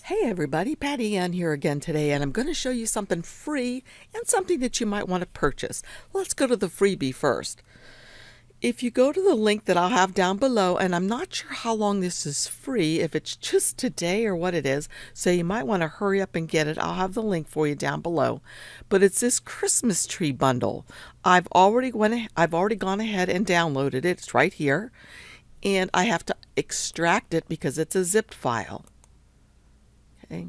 Hey everybody, Patty Ann here again today, and I'm going to show you something free and something that you might want to purchase. Let's go to the freebie first. If you go to the link that I'll have down below, and I'm not sure how long this is free, if it's just today or what it is, so you might want to hurry up and get it. I'll have the link for you down below. But it's this Christmas tree bundle. I've already gone ahead and downloaded it. It's right here, and I have to extract it because it's a zipped file. Okay.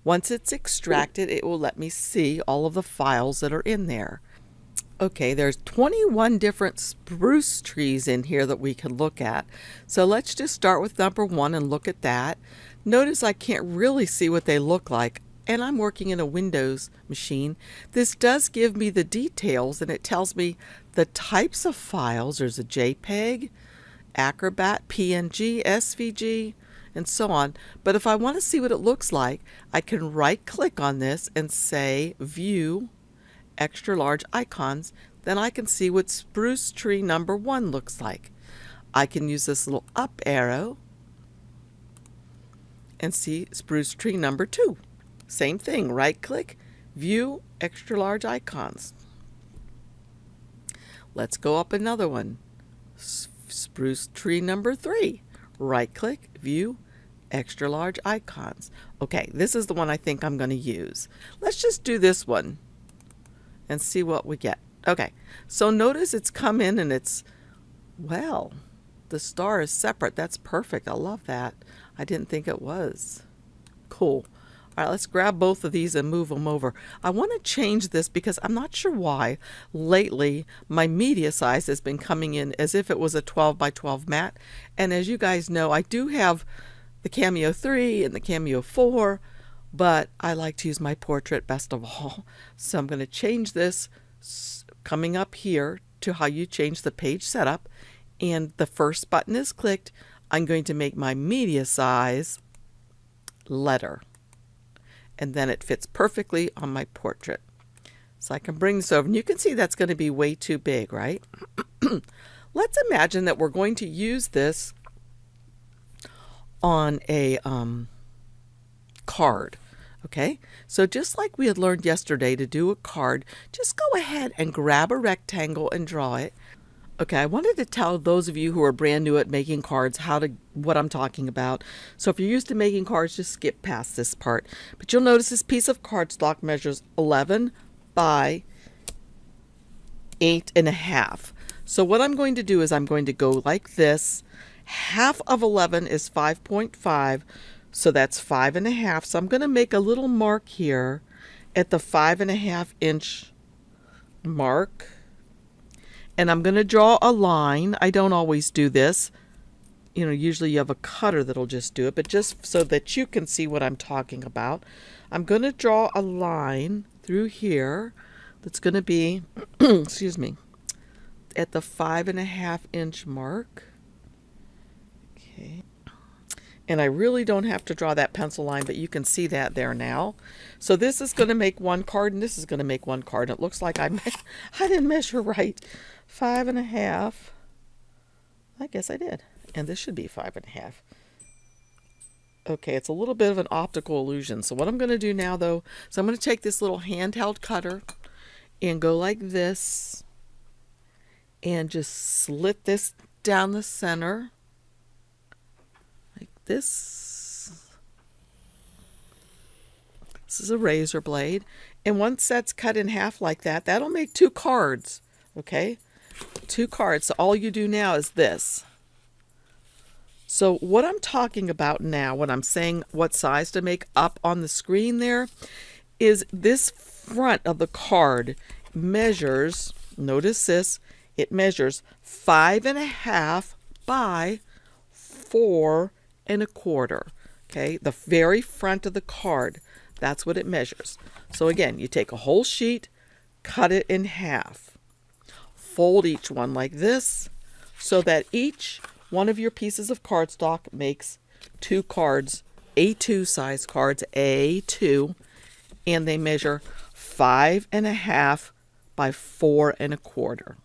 Once it's extracted, it will let me see all of the files that are in there. Okay, there's 21 different spruce trees in here that we can look at. So let's just start with number 1 and look at that. Notice I can't really see what they look like, and I'm working in a Windows machine. This does give me the details, and it tells me the types of files. There's a JPEG, Acrobat, PNG, SVG, and so on. But if I want to see what it looks like, I can right click on this and say view extra large icons. Then I can see what spruce tree number 1 looks like. I can use this little up arrow and see spruce tree number 2. Same thing, right click, view extra large icons. Let's go up another one. Spruce tree number 3. Right click, view extra large icons. Okay, this is the one I think I'm going to use. Let's just do this one and see what we get. Okay, so notice it's come in and it's, well, the star is separate. That's perfect. I love that. I didn't think it was. Cool. All right, let's grab both of these and move them over. I want to change this because I'm not sure why. Lately, my media size has been coming in as if it was a 12 by 12 mat. And as you guys know, I do have the Cameo 3 and the Cameo 4, but I like to use my portrait best of all. So I'm going to change this coming up here to how you change the page setup. And the first button is clicked. I'm going to make my media size letter. And then it fits perfectly on my portrait. So I can bring this over, and you can see that's going to be way too big, right? Let's imagine that we're going to use this on a card. Okay, so just like we had learned yesterday to do a card, just go ahead and grab a rectangle and draw it. Okay, I wanted to tell those of you who are brand new at making cards what I'm talking about. So if you're used to making cards, just skip past this part. But you'll notice this piece of cardstock measures 11 by 8.5. So what I'm going to do is I'm going to go like this. Half of 11 is 5.5, so that's 5.5. So I'm going to make a little mark here at the 5.5 inch mark. And I'm going to draw a line. I don't always do this. You know, usually you have a cutter that'll just do it, but just so that you can see what I'm talking about, I'm going to draw a line through here that's going to be, excuse me, at the 5.5 inch mark. Okay. And I really don't have to draw that pencil line, but you can see that there now. So this is going to make one card, and this is going to make one card. It looks like I didn't measure right. 5.5. I guess I did. And this should be 5.5. Okay, it's a little bit of an optical illusion. So what I'm going to do now, though, so I'm going to take this little handheld cutter and go like this and just slit this down the center like this. This is a razor blade. And once that's cut in half like that, that'll make 2 cards. Okay? 2 cards. So all you do now is this. So what I'm talking about now, when I'm saying what size to make up on the screen there, is this front of the card measures, notice this, it measures 5.5 by 4.25. Okay, the very front of the card, that's what it measures. So again, you take a whole sheet, cut it in half. Fold each one like this so that each one of your pieces of cardstock makes 2 cards, A2 size cards, A2, and they measure 5.5 by 4.25.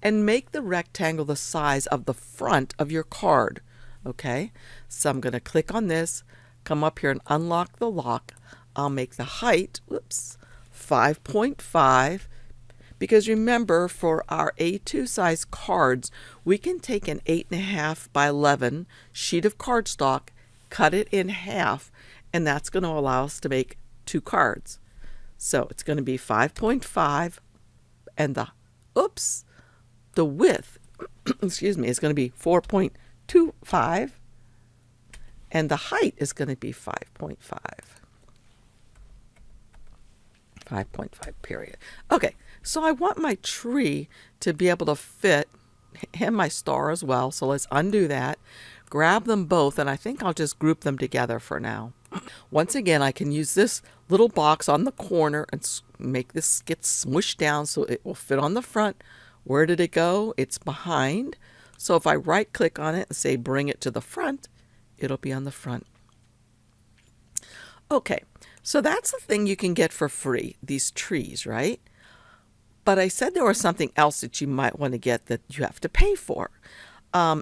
And make the rectangle the size of the front of your card. Okay, so I'm going to click on this, come up here and unlock the lock. I'll make the height, whoops, 5.5, because remember, for our A2 size cards, we can take an 8.5 by 11 sheet of cardstock, cut it in half, and that's going to allow us to make 2 cards. So it's going to be 5.5, and the width, excuse me, is going to be 4.25, and the height is going to be 5.5. 5.5 period. Okay, so I want my tree to be able to fit, and my star as well, so let's undo that, grab them both, and I think I'll just group them together for now. Once again, I can use this little box on the corner and make this get smushed down so it will fit on the front. Where did it go? It's behind. So if I right click on it and say bring it to the front, it'll be on the front. Okay, so that's the thing you can get for free, these trees, right? But I said there was something else that you might want to get that you have to pay for.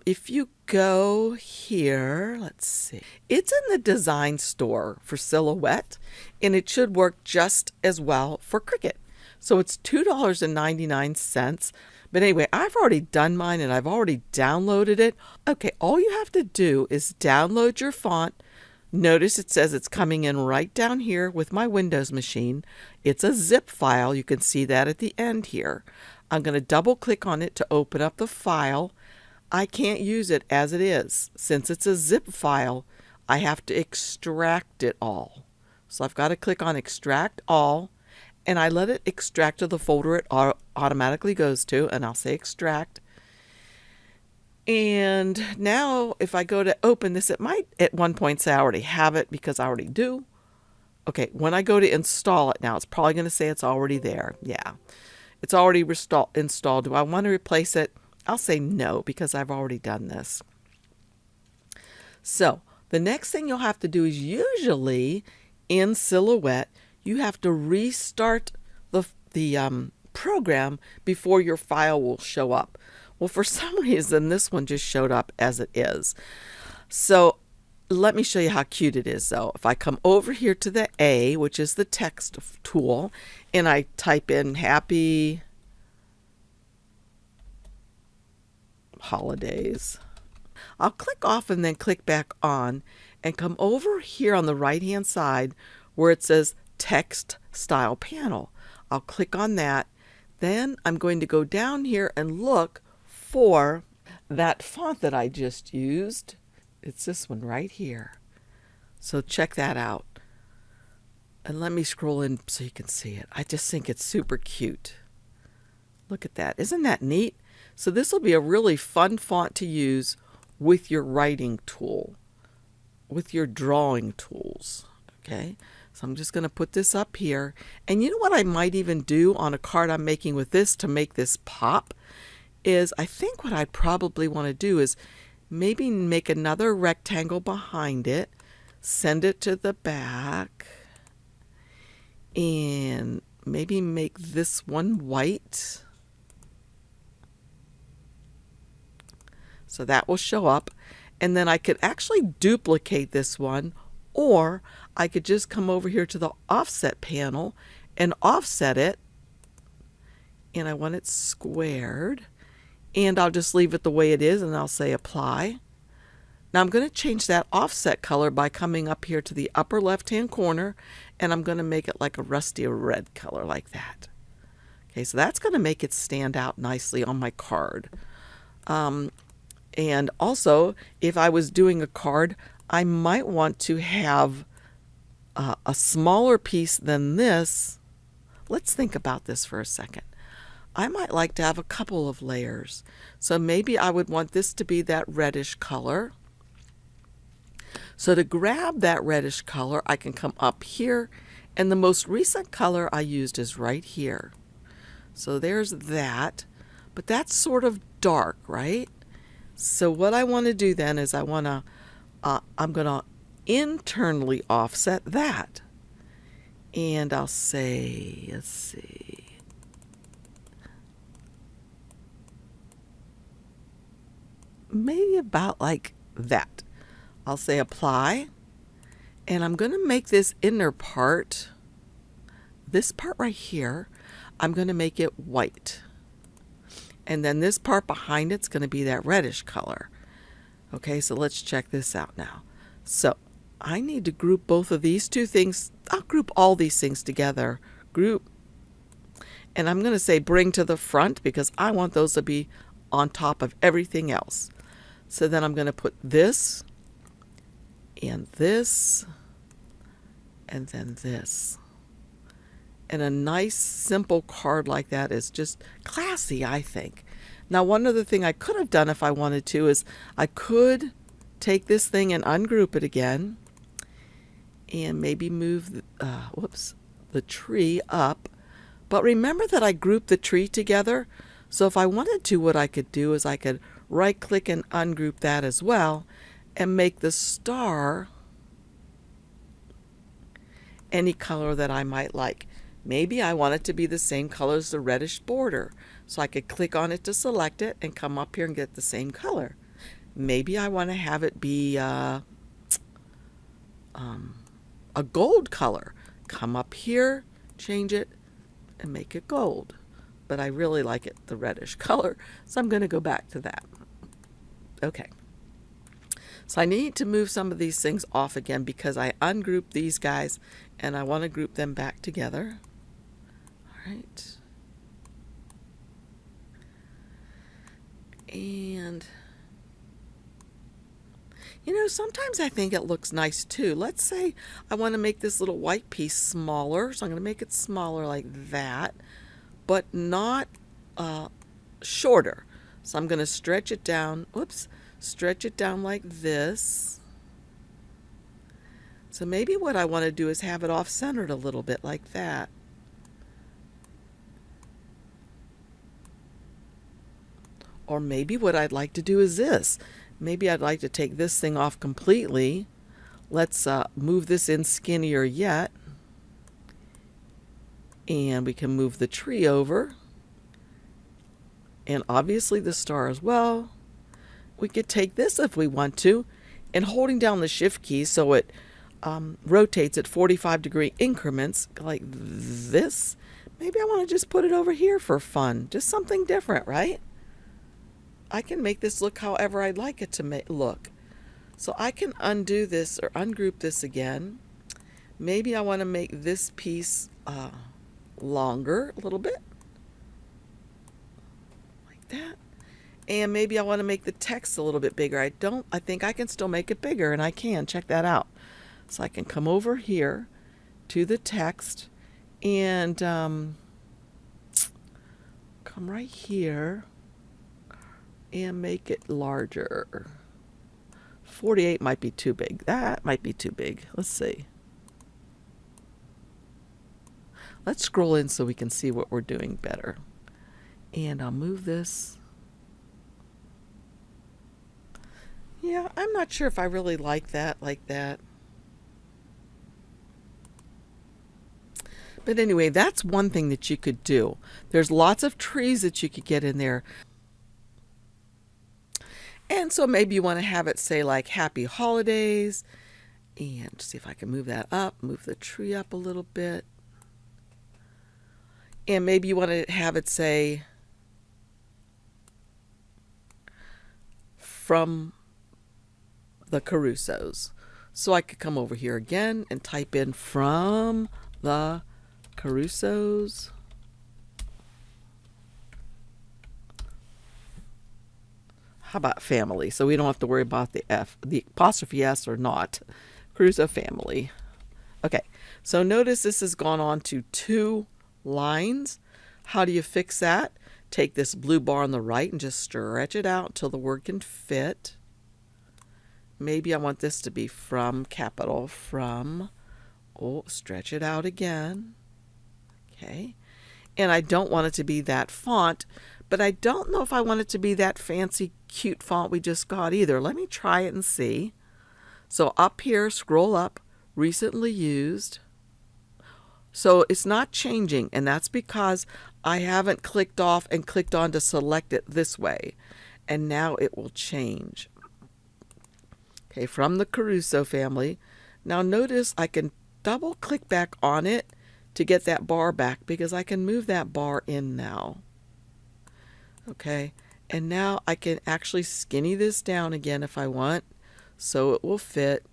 If you go here, let's see, it's in the design store for Silhouette, and it should work just as well for Cricut. So it's $2.99. But anyway, I've already done mine and I've already downloaded it. Okay, all you have to do is download your font. Notice it says it's coming in right down here with my Windows machine. It's a zip file. You can see that at the end here. I'm going to double click on it to open up the file. I can't use it as it is. Since it's a zip file, I have to extract it all. So I've got to click on extract all, and I let it extract to the folder it automatically goes to, and I'll say extract. And now if I go to open this, it might at one point say I already have it because I already do. Okay, when I go to install it now, it's probably going to say it's already there. Yeah, it's already installed. Do I want to replace it? I'll say no because I've already done this. So the next thing you'll have to do is usually in Silhouette, you have to restart the program before your file will show up. Well, for some reason, this one just showed up as it is. So let me show you how cute it is, though. If I come over here to the A, which is the text tool, and I type in happy holidays, I'll click off and then click back on and come over here on the right-hand side where it says text style panel. I'll click on that. Then I'm going to go down here and look for that font that I just used. It's this one right here. So check that out. And let me scroll in so you can see it. I just think it's super cute. Look at that. Isn't that neat? So this will be a really fun font to use with your writing tool, with your drawing tools. Okay. So I'm just going to put this up here. And you know what I might even do on a card I'm making with this to make this pop is I think what I'd probably want to do is maybe make another rectangle behind it, send it to the back, and maybe make this one white. So that will show up. And then I could actually duplicate this one, or I could just come over here to the offset panel and offset it. And I want it squared. And I'll just leave it the way it is and I'll say apply. Now I'm going to change that offset color by coming up here to the upper left hand corner, and I'm going to make it like a rusty red color like that. Okay, so that's going to make it stand out nicely on my card. And also, if I was doing a card, I might want to have a smaller piece than this. Let's think about this for a second. I might like to have a couple of layers. So maybe I would want this to be that reddish color. So to grab that reddish color, I can come up here, and the most recent color I used is right here. So there's that, but that's sort of dark, right? So what I want to do then is I'm going to internally offset that. And I'll say, let's see. Maybe about like that. I'll say apply, and I'm going to make this inner part, this part right here, I'm going to make it white. And then this part behind it's going to be that reddish color. Okay, so let's check this out now. So I need to group both of these two things. I'll group all these things together. Group. And I'm going to say bring to the front because I want those to be on top of everything else. So then I'm going to put this and this and then this. And a nice simple card like that is just classy, I think. Now, one other thing I could have done if I wanted to is I could take this thing and ungroup it again and maybe move the tree up. But remember that I grouped the tree together. So if I wanted to, what I could do is I could right click and ungroup that as well and make the star any color that I might like. Maybe I want it to be the same color as the reddish border. So I could click on it to select it and come up here and get the same color. Maybe I want to have it be a gold color. Come up here, change it, and make it gold. But I really like it the reddish color, so I'm going to go back to that. Okay. So I need to move some of these things off again because I ungrouped these guys and I want to group them back together. All right. And you know, sometimes I think it looks nice too. Let's say I want to make this little white piece smaller, so I'm going to make it smaller like that, but not shorter. So I'm going to stretch it down. Oops, stretch it down like this. So maybe what I want to do is have it off-centered a little bit like that. Or maybe what I'd like to do is this. Maybe I'd like to take this thing off completely. Let's move this in skinnier yet. And we can move the tree over. And obviously the star as well. We could take this if we want to. And holding down the shift key so it rotates at 45-degree increments like this. Maybe I want to just put it over here for fun. Just something different, right? I can make this look however I'd like it to look. So I can undo this or ungroup this again. Maybe I want to make this piece longer a little bit. Like that. And maybe I want to make the text a little bit bigger. I think I can still make it bigger, and I can. Check that out. So I can come over here to the text and come right here and make it larger. 48 might be too big. That might be too big. Let's see. Let's scroll in so we can see what we're doing better. And I'll move this. Yeah, I'm not sure if I really like that like that. But anyway, that's one thing that you could do. There's lots of trees that you could get in there. And so maybe you want to have it say like Happy Holidays. And see if I can move that up, move the tree up a little bit. And maybe you want to have it say from the Carusos. So I could come over here again and type in from the Carusos. How about family? So we don't have to worry about the apostrophe S or not. Caruso family. Okay, so notice this has gone on to 2 lines. How do you fix that? Take this blue bar on the right and just stretch it out until the word can fit. Maybe I want this to be from capital, from. Oh, stretch it out again. Okay. And I don't want it to be that font, but I don't know if I want it to be that fancy, cute font we just got either. Let me try it and see. So up here, scroll up, recently used. So it's not changing, and that's because I haven't clicked off and clicked on to select it this way. And now it will change. Okay, from the Caruso family. Now notice I can double click back on it to get that bar back because I can move that bar in now. Okay, and now I can actually skinny this down again if I want, so it will fit.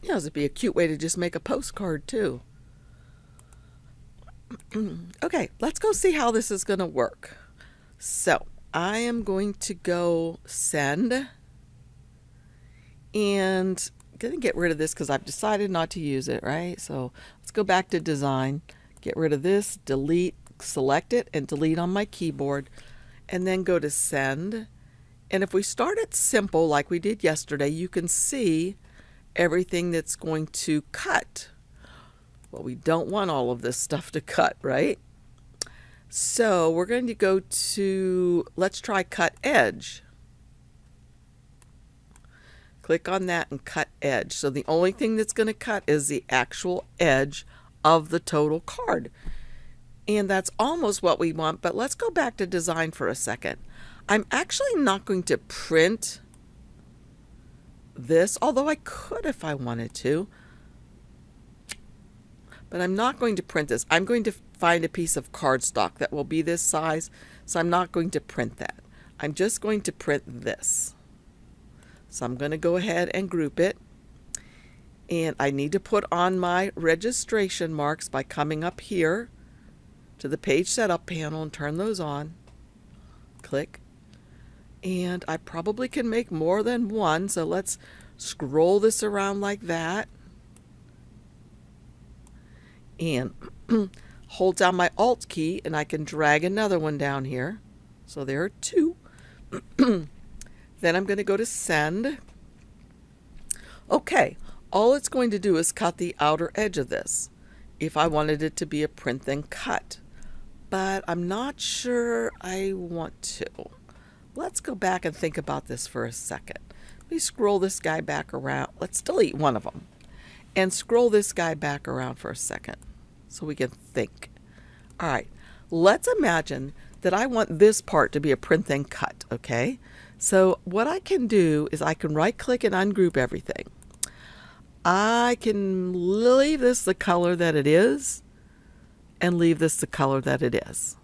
Yeah, this would be a cute way to just make a postcard too. Okay, let's go see how this is going to work. So I am going to go send, and I'm going to get rid of this because I've decided not to use it, right? So let's go back to design, get rid of this, delete, select it and delete on my keyboard, and then go to send. And if we start it simple like we did yesterday, you can see everything that's going to cut. Well, we don't want all of this stuff to cut, right? So we're going to go to, let's try cut edge. Click on that and cut edge. So the only thing that's going to cut is the actual edge of the total card. And that's almost what we want, but let's go back to design for a second. I'm actually not going to print this, although I could if I wanted to. But I'm not going to print this. I'm going to find a piece of cardstock that will be this size, so I'm not going to print that. I'm just going to print this. So I'm going to go ahead and group it. And I need to put on my registration marks by coming up here to the page setup panel and turn those on. Click. And I probably can make more than one, so let's scroll this around like that. And hold down my Alt key and I can drag another one down here. So there are two. Then I'm going to go to send. Okay, all it's going to do is cut the outer edge of this. If I wanted it to be a print, then cut. But I'm not sure I want to. Let's go back and think about this for a second. Let me scroll this guy back around. Let's delete one of them. And scroll this guy back around for a second so we can think. All right, let's imagine that I want this part to be a print then cut, okay? So what I can do is I can right click and ungroup everything. I can leave this the color that it is and leave this the color that it is.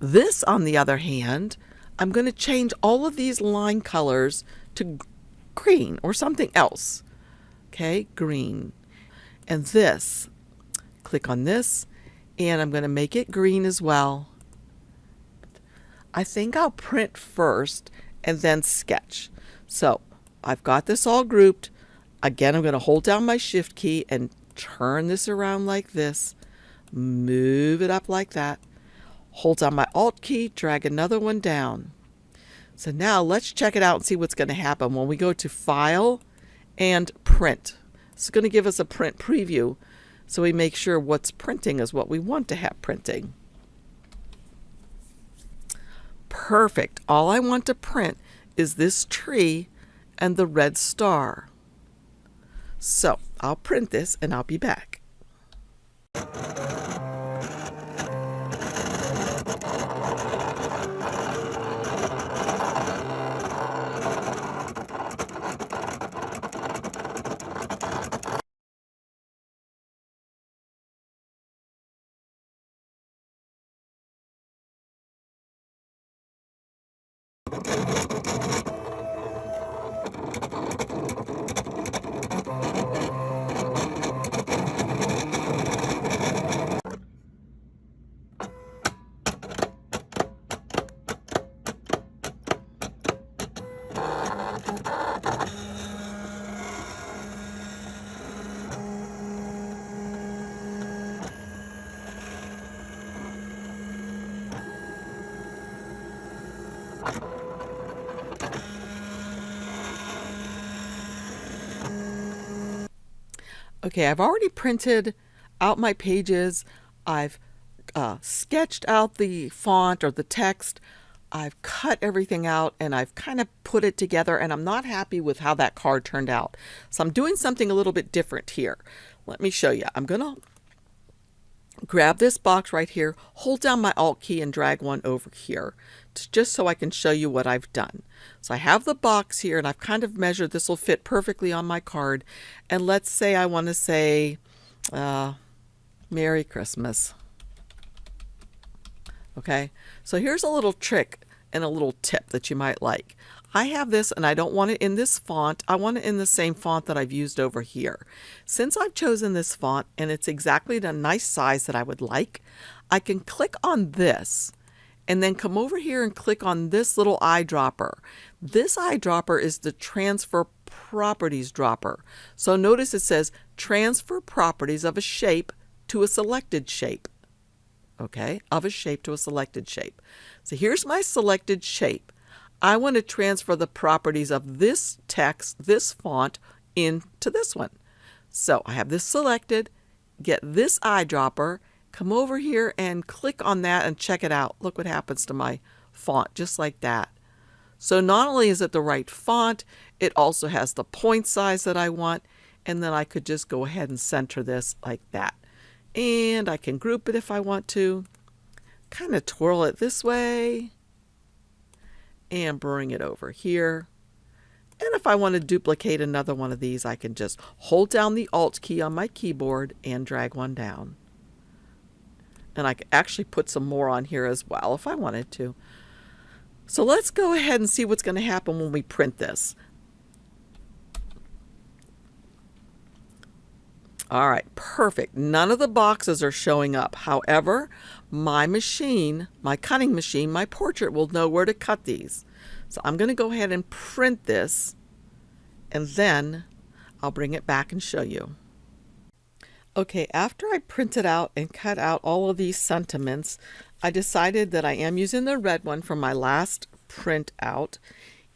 This, on the other hand, I'm going to change all of these line colors to green or something else. Okay, green. And this, click on this, and I'm going to make it green as well. I think I'll print first and then sketch. So I've got this all grouped. Again, I'm going to hold down my Shift key and turn this around like this. Move it up like that. Hold down my Alt key, drag another one down. So now let's check it out and see what's going to happen when we go to File and Print. It's going to give us a print preview, so we make sure what's printing is what we want to have printing. Perfect. All I want to print is this tree and the red star. So I'll print this and I'll be back. Okay, I've already printed out my pages. I've sketched out the font or the text. I've cut everything out and I've kind of put it together, and I'm not happy with how that card turned out. So I'm doing something a little bit different here. Let me show you. I'm going to grab this box right here, hold down my Alt key and drag one over here, just so I can show you what I've done. So I have the box here and I've kind of measured this will fit perfectly on my card. And let's say I want to say Merry Christmas. Okay, so here's a little trick and a little tip that you might like. I have this and I don't want it in this font. I want it in the same font that I've used over here. Since I've chosen this font and it's exactly the nice size that I would like, I can click on this and then come over here and click on this little eyedropper. This eyedropper is the transfer properties dropper. So notice it says transfer properties of a shape to a selected shape. Okay, of a shape to a selected shape. So here's my selected shape. I want to transfer the properties of this text, this font, into this one. So I have this selected, get this eyedropper, come over here and click on that and check it out. Look what happens to my font, just like that. So not only is it the right font, it also has the point size that I want, and then I could just go ahead and center this like that. And I can group it if I want to, kind of twirl it this way, and bring it over here. And if I want to duplicate another one of these, I can just hold down the Alt key on my keyboard and drag one down. And I can actually put some more on here as well if I wanted to. So let's go ahead and see what's going to happen when we print this. All right, perfect. None of the boxes are showing up. However, my machine, my cutting machine, my portrait will know where to cut these. So I'm going to go ahead and print this, and then I'll bring it back and show you. Okay, after I printed out and cut out all of these sentiments, I decided that I am using the red one from my last print out.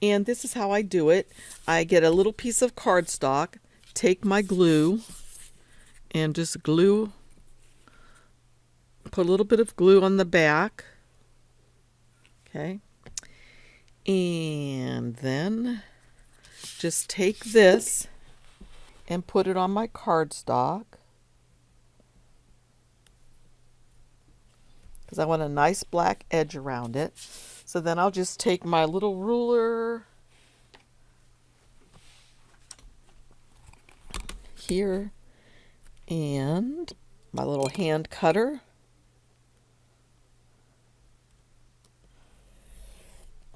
And this is how I do it. I get a little piece of cardstock, take my glue, and just glue, put a little bit of glue on the back. Okay. And then just take this and put it on my cardstock, because I want a nice black edge around it. So then I'll just take my little ruler here and my little hand cutter.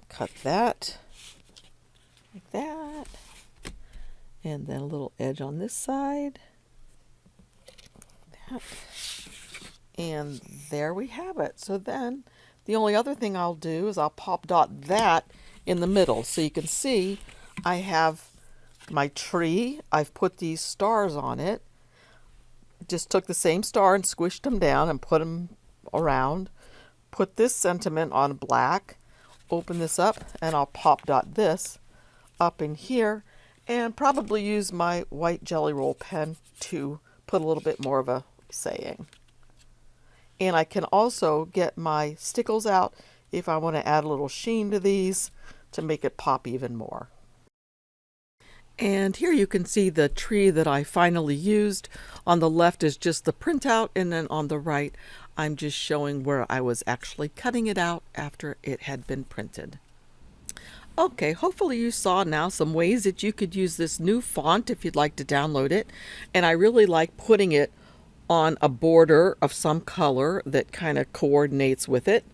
Cut that like that, and then a little edge on this side. That. And there we have it. So then the only other thing I'll do is I'll pop dot that in the middle. So you can see I have my tree. I've put these stars on it. Just took the same star and squished them down and put them around. Put this sentiment on black. Open this up and I'll pop dot this up in here and probably use my white Jelly Roll pen to put a little bit more of a saying. And I can also get my stickles out if I want to add a little sheen to these to make it pop even more. And here you can see the tree that I finally used. On the left is just the printout, and then on the right I'm just showing where I was actually cutting it out after it had been printed. Okay, hopefully you saw now some ways that you could use this new font if you'd like to download it. And I really like putting it on a border of some color that kind of coordinates with it.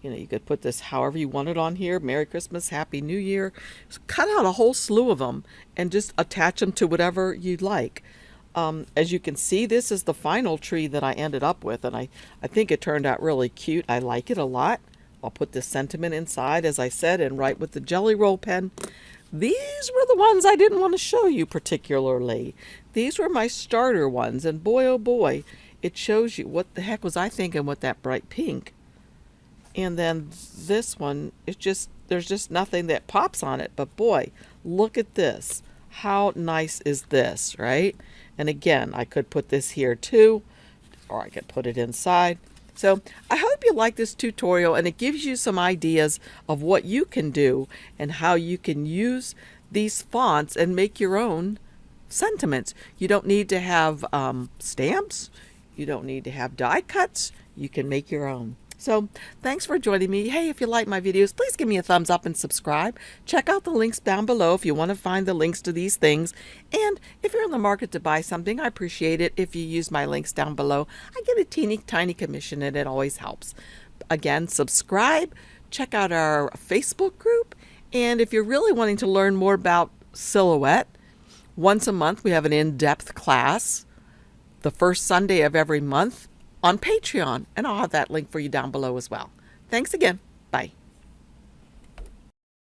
You know, you could put this however you want it on here. Merry Christmas, Happy New Year. So cut out a whole slew of them and just attach them to whatever you'd like. As you can see, this is the final tree that I ended up with, and I think it turned out really cute. I like it a lot. I'll put the sentiment inside, as I said, and write with the Jelly Roll pen. These were the ones I didn't want to show you particularly. These were my starter ones, and boy, oh boy, it shows you what the heck was I thinking with that bright pink. And then this one, there's just nothing that pops on it. But boy, look at this. How nice is this, right? And again, I could put this here too, or I could put it inside. So I hope you like this tutorial, and it gives you some ideas of what you can do and how you can use these fonts and make your own sentiments. You don't need to have stamps. You don't need to have die cuts. You can make your own. So thanks for joining me. Hey, if you like my videos, please give me a thumbs up and subscribe. Check out the links down below if you want to find the links to these things. And if you're in the market to buy something, I appreciate it if you use my links down below. I get a teeny tiny commission and it always helps. Again, subscribe. Check out our Facebook group. And if you're really wanting to learn more about silhouette, once a month we have an in-depth class, the first Sunday of every month, on Patreon, and I'll have that link for you down below as well. Thanks again. Bye.